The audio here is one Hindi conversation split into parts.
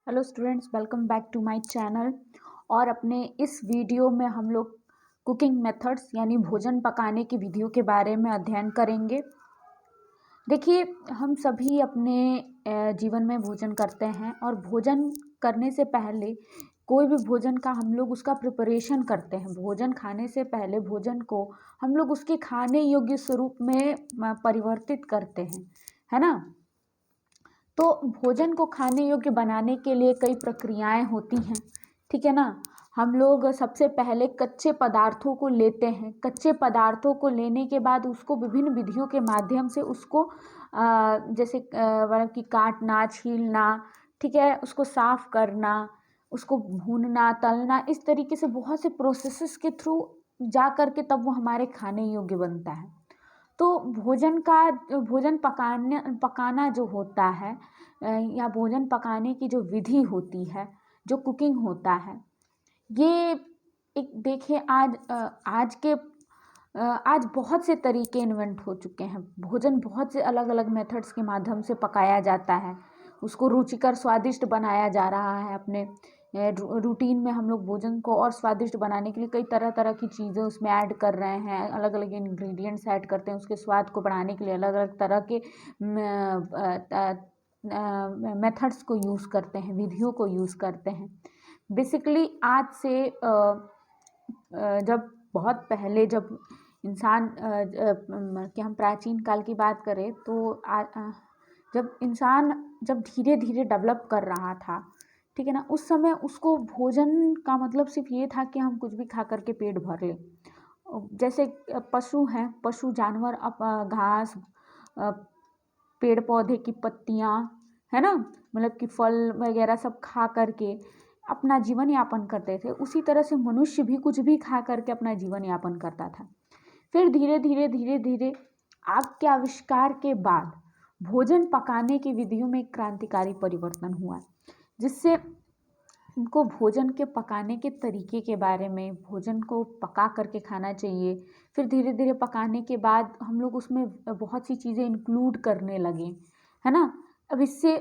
Hello students, welcome back to my channel. और अपने इस वीडियो में हम लोग कुकिंग मेथड्स यानी भोजन पकाने की विधियों के बारे में अध्ययन करेंगे। देखिए, हम सभी अपने जीवन में भोजन करते हैं और भोजन करने से पहले कोई भी भोजन का हम लोग उसका प्रिपरेशन करते हैं। भोजन खाने से पहले भोजन को हम लोग उसके खाने योग्य स्वरूप में परिवर्तित करते हैं, है ना। तो भोजन को खाने योग्य बनाने के लिए कई प्रक्रियाएं होती हैं, ठीक है ना। हम लोग सबसे पहले कच्चे पदार्थों को लेते हैं। कच्चे पदार्थों को लेने के बाद उसको विभिन्न विधियों के माध्यम से उसको जैसे मतलब कि काटना, छीलना, ठीक है, उसको साफ करना, उसको भूनना, तलना, इस तरीके से बहुत से प्रोसेसेस के थ्रू जा करके तब वो हमारे खाने योग्य बनता है। तो भोजन पकाना जो होता है या भोजन पकाने की जो विधि होती है, जो कुकिंग होता है, ये एक देखिए आज बहुत से तरीके इन्वेंट हो चुके हैं। भोजन बहुत से अलग अलग मेथड्स के माध्यम से पकाया जाता है, उसको रुचिकर स्वादिष्ट बनाया जा रहा है। अपने रूटीन में हम लोग भोजन को और स्वादिष्ट बनाने के लिए कई तरह तरह की चीज़ें उसमें ऐड कर रहे हैं, अलग अलग इंग्रेडिएंट्स ऐड करते हैं। उसके स्वाद को बढ़ाने के लिए अलग अलग तरह के मेथड्स को यूज़ करते हैं, विधियों को यूज़ करते हैं। बेसिकली आज से जब बहुत पहले जब इंसान कि हम प्राचीन काल की बात करें तो जब इंसान जब धीरे धीरे डेवलप कर रहा था, ठीक है ना, उस समय उसको भोजन का मतलब सिर्फ ये था कि हम कुछ भी खा करके पेट भर लें। जैसे पशु हैं, पशु जानवर घास, पेड़ पौधे की पत्तियाँ, है ना, मतलब कि फल वगैरह सब खा करके अपना जीवन यापन करते थे। उसी तरह से मनुष्य भी कुछ भी खा करके अपना जीवन यापन करता था। फिर धीरे धीरे धीरे धीरे आग के आविष्कार के बाद भोजन पकाने की विधियों में एक क्रांतिकारी परिवर्तन हुआ, जिससे उनको भोजन के पकाने के तरीके के बारे में, भोजन को पका करके खाना चाहिए। फिर धीरे धीरे पकाने के बाद हम लोग उसमें बहुत सी चीज़ें इंक्लूड करने लगे, है ना। अब इससे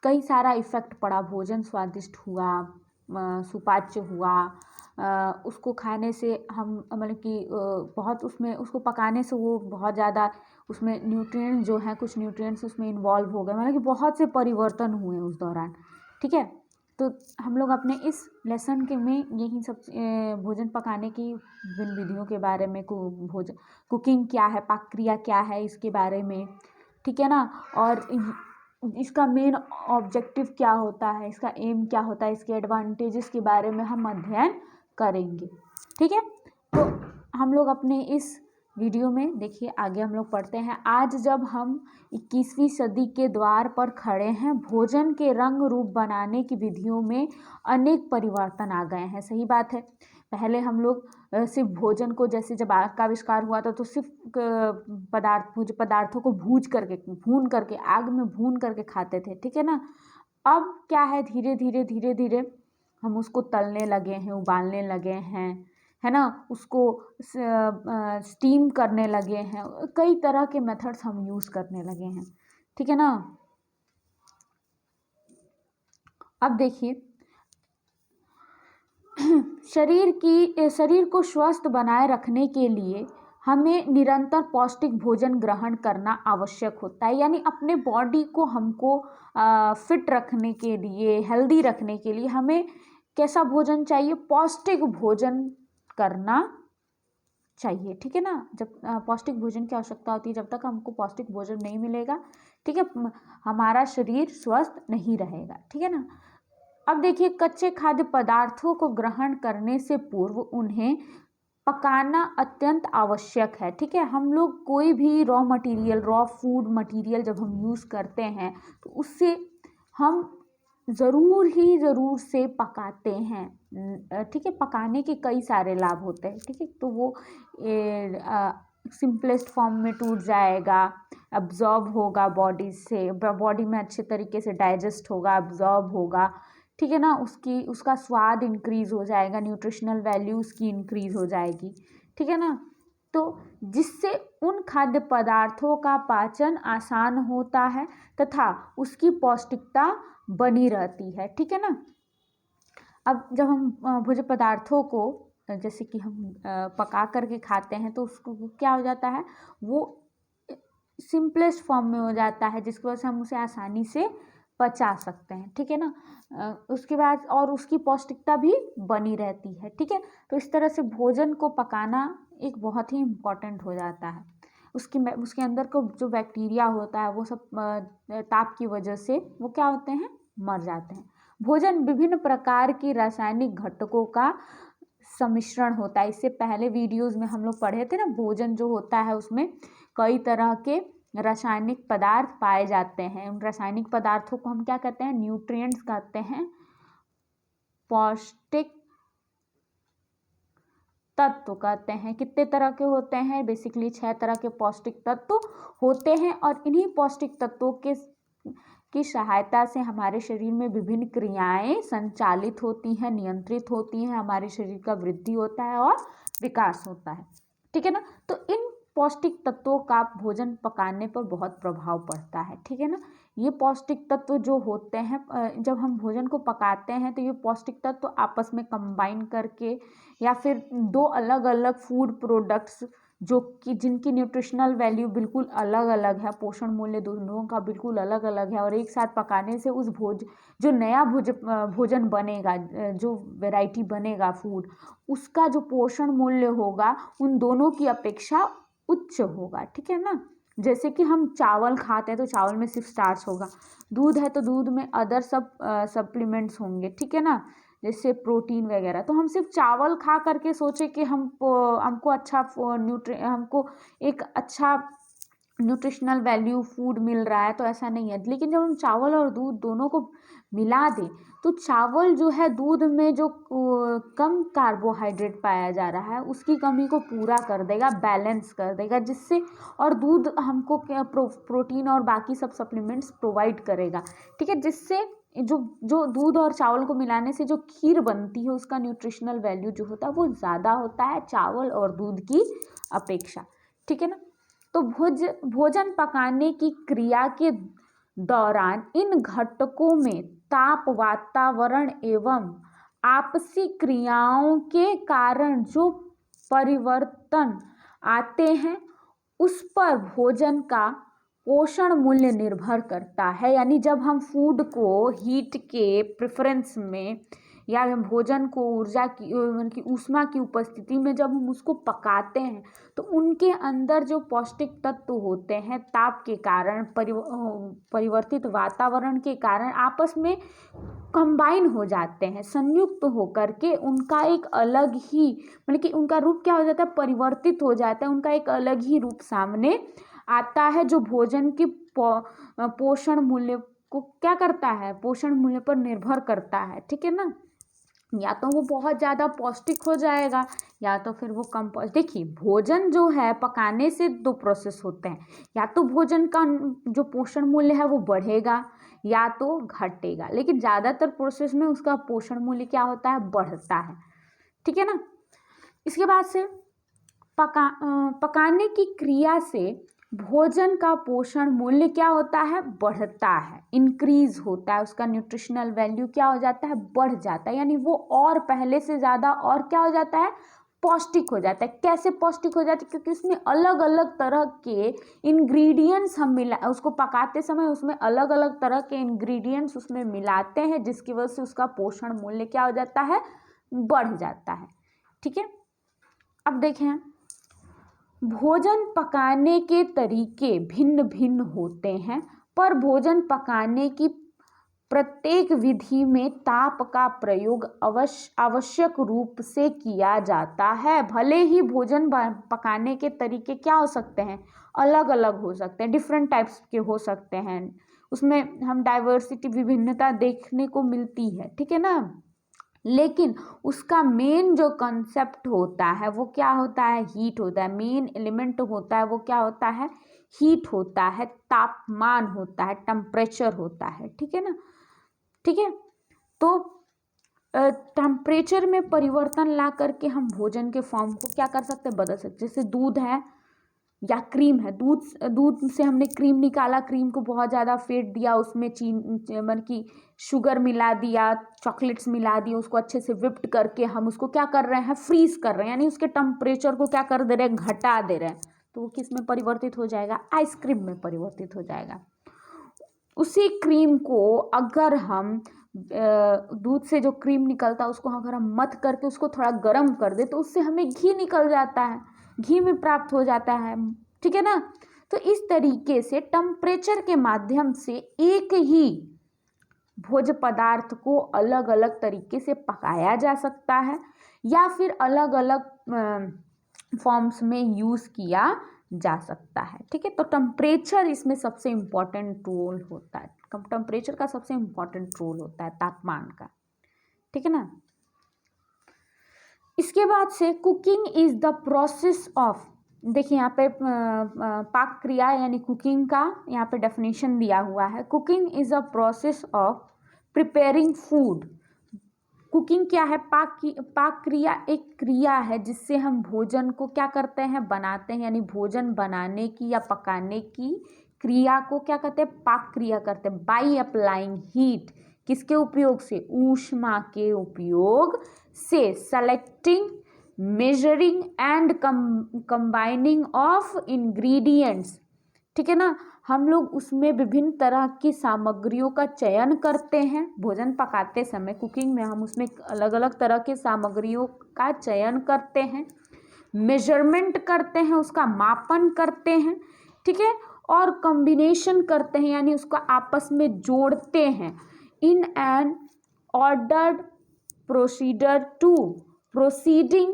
कई सारा इफ़ेक्ट पड़ा, भोजन स्वादिष्ट हुआ, सुपाच्य हुआ। उसको खाने से हम मतलब कि बहुत उसमें उसको पकाने से वो बहुत ज़्यादा उसमें न्यूट्रिएंट्स जो हैं, कुछ न्यूट्रिएंट्स उसमें इन्वॉल्व हो गए, मतलब कि बहुत से परिवर्तन हुए उस दौरान, ठीक है। तो हम लोग अपने इस लेसन के में यही सब भोजन पकाने की विभिन्न विधियों के बारे में, कुकिंग क्या है, पाक क्रिया क्या है, इसके बारे में, ठीक है ना। और इसका मेन ऑब्जेक्टिव क्या होता है, इसका एम क्या होता है, इसके एडवांटेजेस के बारे में हम अध्ययन करेंगे, ठीक है। तो हम लोग अपने इस वीडियो में देखिए आगे हम लोग पढ़ते हैं। आज जब हम 21वीं सदी के द्वार पर खड़े हैं, भोजन के रंग रूप बनाने की विधियों में अनेक परिवर्तन आ गए हैं। सही बात है, पहले हम लोग सिर्फ भोजन को, जैसे जब आग का आविष्कार हुआ था तो सिर्फ पदार्थों को भून करके आग में भून करके खाते थे, ठीक है ना। अब क्या है, धीरे धीरे धीरे धीरे हम उसको तलने लगे हैं, उबालने लगे हैं, है ना, उसको स्टीम करने लगे हैं। कई तरह के मेथड्स हम यूज़ करने लगे हैं, ठीक है ना। अब देखिए, शरीर को स्वस्थ बनाए रखने के लिए हमें निरंतर पौष्टिक भोजन ग्रहण करना आवश्यक होता है। यानी अपने बॉडी को हमको फिट रखने के लिए, हेल्दी रखने के लिए हमें कैसा भोजन चाहिए, पौष्टिक भोजन करना चाहिए, ठीक है ना। जब पौष्टिक भोजन की आवश्यकता होती है, जब तक हमको पौष्टिक भोजन नहीं मिलेगा, ठीक है, हमारा शरीर स्वस्थ नहीं रहेगा, ठीक है ना। अब देखिए, कच्चे खाद्य पदार्थों को ग्रहण करने से पूर्व उन्हें पकाना अत्यंत आवश्यक है, ठीक है। हम लोग कोई भी रॉ फूड मटेरियल जब हम यूज़ करते हैं तो उससे हम ज़रूर से पकाते हैं, ठीक है। पकाने के कई सारे लाभ होते हैं, ठीक है। तो वो सिंपलेस्ट फॉर्म में टूट जाएगा, अब्जॉर्ब होगा बॉडी से, बॉडी में अच्छे तरीके से डाइजेस्ट होगा, अब्जॉर्ब होगा, ठीक है ना। उसका स्वाद इंक्रीज़ हो जाएगा, न्यूट्रिशनल वैल्यू उसकी इंक्रीज़ हो जाएगी, ठीक है ना। तो जिससे उन खाद्य पदार्थों का पाचन आसान होता है तथा उसकी पौष्टिकता बनी रहती है। ठीक है ना। अब जब हम भोज्य पदार्थों को जैसे कि हम पका करके खाते हैं तो उसको क्या हो जाता है, वो सिंपलेस्ट फॉर्म में हो जाता है, जिसकी वजह से हम उसे आसानी से पचा सकते हैं। ठीक है ना। उसके बाद और उसकी पौष्टिकता भी बनी रहती है। ठीक है। तो इस तरह से भोजन को पकाना एक बहुत ही इम्पॉर्टेंट हो जाता है। उसके अंदर को जो बैक्टीरिया होता है वो सब ताप की वजह से वो क्या होते हैं, मर जाते हैं। भोजन विभिन्न प्रकार की रासायनिक घटकों का सम्मिश्रण होता है। इससे पहले वीडियोस में हम लोग पढ़े थे ना, भोजन जो होता है उसमें कई तरह के रासायनिक पदार्थ पाए जाते हैं। उन रासायनिक पदार्थों को हम क्या कहते हैं, न्यूट्रिएंट्स कहते हैं, पौष्टिक तत्व कहते हैं। कितने तरह के होते हैं, बेसिकली 6 तरह के पौष्टिक तत्व होते हैं और इन्हीं पौष्टिक तत्वों की सहायता से हमारे शरीर में विभिन्न क्रियाएं संचालित होती हैं, नियंत्रित होती हैं, हमारे शरीर का वृद्धि होता है और विकास होता है। ठीक है ना। तो इन पौष्टिक तत्वों का भोजन पकाने पर बहुत प्रभाव पड़ता है। ठीक है ना। ये पौष्टिक तत्व जो होते हैं, जब हम भोजन को पकाते हैं तो ये पौष्टिक तत्व आपस में कंबाइन करके या फिर दो अलग अलग फूड प्रोडक्ट्स जो कि जिनकी न्यूट्रिशनल वैल्यू बिल्कुल अलग अलग है, पोषण मूल्य दोनों का बिल्कुल अलग अलग है, और एक साथ पकाने से उस जो नया भोजन बनेगा, जो वैरायटी बनेगा फूड, उसका जो पोषण मूल्य होगा उन दोनों की अपेक्षा उच्च होगा। ठीक है ना। जैसे कि हम चावल खाते हैं तो चावल में सिर्फ स्टार्च होगा, दूध है तो दूध में अदर सब सप्लीमेंट्स होंगे। ठीक है ना, जैसे प्रोटीन वगैरह। तो हम सिर्फ चावल खा करके सोचे कि हमको अच्छा हमको एक अच्छा न्यूट्रिशनल वैल्यू फूड मिल रहा है, तो ऐसा नहीं है। लेकिन जब हम चावल और दूध दोनों को मिला दें तो चावल जो है दूध में जो कम कार्बोहाइड्रेट पाया जा रहा है उसकी कमी को पूरा कर देगा, बैलेंस कर देगा, जिससे और दूध हमको प्रोटीन और बाकी सब सप्लीमेंट्स प्रोवाइड करेगा। ठीक है। जिससे जो दूध और चावल को मिलाने से जो खीर बनती है उसका न्यूट्रिशनल वैल्यू जो होता है वो ज़्यादा होता है चावल और दूध की अपेक्षा। ठीक है ना। तो भोजन पकाने की क्रिया के दौरान इन घटकों में ताप, वातावरण एवं आपसी क्रियाओं के कारण जो परिवर्तन आते हैं उस पर भोजन का पोषण मूल्य निर्भर करता है। यानी जब हम फूड को हीट के प्रेफरेंस में या भोजन को ऊर्जा की ऊष्मा की उपस्थिति में जब हम उसको पकाते हैं तो उनके अंदर जो पौष्टिक तत्व होते हैं ताप के कारण, परिवर्तित वातावरण के कारण आपस में कंबाइन हो जाते हैं, संयुक्त होकर के उनका एक अलग ही मतलब कि उनका रूप क्या हो जाता है, परिवर्तित हो जाता है, उनका एक अलग ही रूप सामने आता है जो भोजन की पोषण मूल्य को क्या करता है, पोषण मूल्य पर निर्भर करता है। ठीक है ना। या तो वो बहुत ज़्यादा पौष्टिक हो जाएगा या तो फिर वो कम देखिए भोजन जो है पकाने से दो प्रोसेस होते हैं, या तो भोजन का जो पोषण मूल्य है वो बढ़ेगा या तो घटेगा, लेकिन ज़्यादातर प्रोसेस में उसका पोषण मूल्य क्या होता है, बढ़ता है। ठीक है ना। इसके बाद से पकाने की क्रिया से भोजन का पोषण मूल्य क्या होता है, बढ़ता है, इंक्रीज होता है, उसका न्यूट्रिशनल वैल्यू क्या हो जाता है, बढ़ जाता है, यानी वो और पहले से ज़्यादा और क्या हो जाता है, पौष्टिक हो जाता है। कैसे पौष्टिक हो जाता है, क्योंकि उसमें अलग अलग तरह के इंग्रेडिएंट्स हम उसको पकाते समय उसमें अलग अलग तरह के इंग्रेडिएंट्स उसमें मिलाते हैं, जिसकी वजह से उसका पोषण मूल्य क्या हो जाता है, बढ़ जाता है। ठीक है। अब देखें, भोजन पकाने के तरीके भिन्न भिन्न होते हैं, पर भोजन पकाने की प्रत्येक विधि में ताप का प्रयोग आवश्यक रूप से किया जाता है। भले ही भोजन पकाने के तरीके क्या हो सकते हैं, अलग अलग हो सकते हैं, डिफरेंट टाइप्स के हो सकते हैं, उसमें हम डाइवर्सिटी, विभिन्नता देखने को मिलती है। ठीक है ना। लेकिन उसका मेन जो कंसेप्ट होता है वो क्या होता है, हीट होता है। मेन एलिमेंट होता है वो क्या होता है, हीट होता है, तापमान होता है, टेम्परेचर होता है। ठीक है ना। ठीक है। तो टेम्परेचर में परिवर्तन ला करके हम भोजन के फॉर्म को क्या कर सकते हैं, बदल सकते हैं। जैसे दूध है या क्रीम है, दूध से हमने क्रीम निकाला, क्रीम को बहुत ज़्यादा फेंट दिया, उसमें मतलब कि शुगर मिला दिया, चॉकलेट्स मिला दिए, उसको अच्छे से विप्ड करके हम उसको क्या कर रहे हैं, फ्रीज कर रहे हैं, यानी उसके टेम्परेचर को क्या कर दे रहे हैं, घटा दे रहे हैं। तो वो किस में परिवर्तित हो जाएगा, आइसक्रीम में परिवर्तित हो जाएगा। उसी क्रीम को अगर हम दूध से जो क्रीम निकलता है उसको अगर हम मथ करके उसको थोड़ा गर्म कर दे तो उससे हमें घी निकल जाता है, घी में प्राप्त हो जाता है, ठीक है ना। तो इस तरीके से टेम्परेचर के माध्यम से एक ही भोज्य पदार्थ को अलग अलग तरीके से पकाया जा सकता है या फिर अलग अलग फॉर्म्स में यूज़ किया जा सकता है, ठीक है। तो टेम्परेचर इसमें सबसे इम्पॉर्टेंट रोल होता है, टेम्परेचर का सबसे इम्पॉर्टेंट रोल होता है, तापमान का, ठीक है ना। इसके बाद से cooking is the process of, देखिए यहाँ पे पाक क्रिया यानी कुकिंग का यहाँ पे डेफिनेशन दिया हुआ है। Cooking is a process of preparing food. Cooking क्या है, पाक क्रिया एक क्रिया है जिससे हम भोजन को क्या करते हैं, बनाते हैं, यानी भोजन बनाने की या पकाने की क्रिया को क्या कहते हैं, पाक क्रिया करते हैं। बाई अप्लाइंग हीट, किसके उपयोग से, ऊष्मा के उपयोग से, selecting, measuring and combining of ingredients, ठीक है ना। हम लोग उसमें विभिन्न तरह की सामग्रियों का चयन करते हैं। भोजन पकाते समय कुकिंग में हम उसमें अलग अलग तरह के सामग्रियों का चयन करते हैं, मेजरमेंट करते हैं, उसका मापन करते हैं, ठीक है, और कॉम्बिनेशन करते हैं, यानी उसको आपस में जोड़ते हैं। In an ordered procedure to proceeding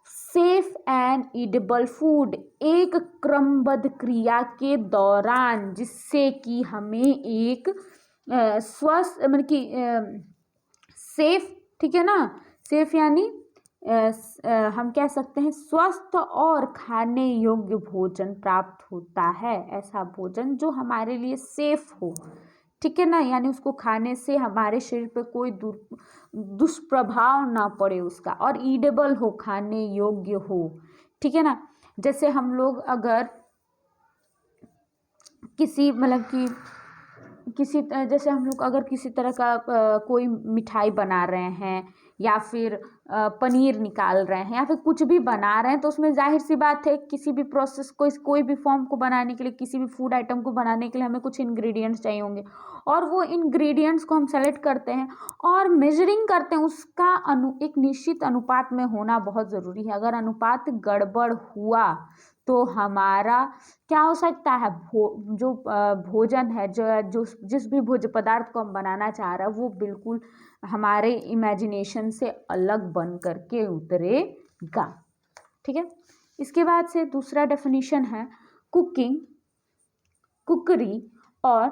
safe and edible food, एक क्रमबद्ध क्रिया के दौरान जिससे कि हमें एक स्वस्थ मतलब कि सेफ, ठीक है ना, सेफ यानी हम कह सकते हैं स्वस्थ और खाने योग्य भोजन प्राप्त होता है। ऐसा भोजन जो हमारे लिए सेफ हो, ठीक है ना, यानी उसको खाने से हमारे शरीर पे कोई दुष्प्रभाव ना पड़े उसका, और ईडेबल हो, खाने योग्य हो, ठीक है ना। जैसे हम लोग अगर किसी मतलब कि जैसे हम लोग अगर किसी तरह का कोई मिठाई बना रहे हैं या फिर पनीर निकाल रहे हैं या फिर कुछ भी बना रहे हैं, तो उसमें जाहिर सी बात है किसी भी प्रोसेस को, कोई भी फॉर्म को बनाने के लिए, किसी भी फूड आइटम को बनाने के लिए हमें कुछ इंग्रेडिएंट्स चाहिए होंगे, और वो इंग्रेडिएंट्स को हम सेलेक्ट करते हैं और मेजरिंग करते हैं। उसका एक निश्चित अनुपात में होना बहुत ज़रूरी है। अगर अनुपात गड़बड़ हुआ तो हमारा क्या हो सकता है, जो भोजन है, जो जिस भी भोज्य पदार्थ को हम बनाना चाह रहे हैं वो बिल्कुल हमारे इमेजिनेशन से अलग बन करके उतरेगा, ठीक है। इसके बाद से दूसरा डेफिनेशन है कुकिंग, कुकरी और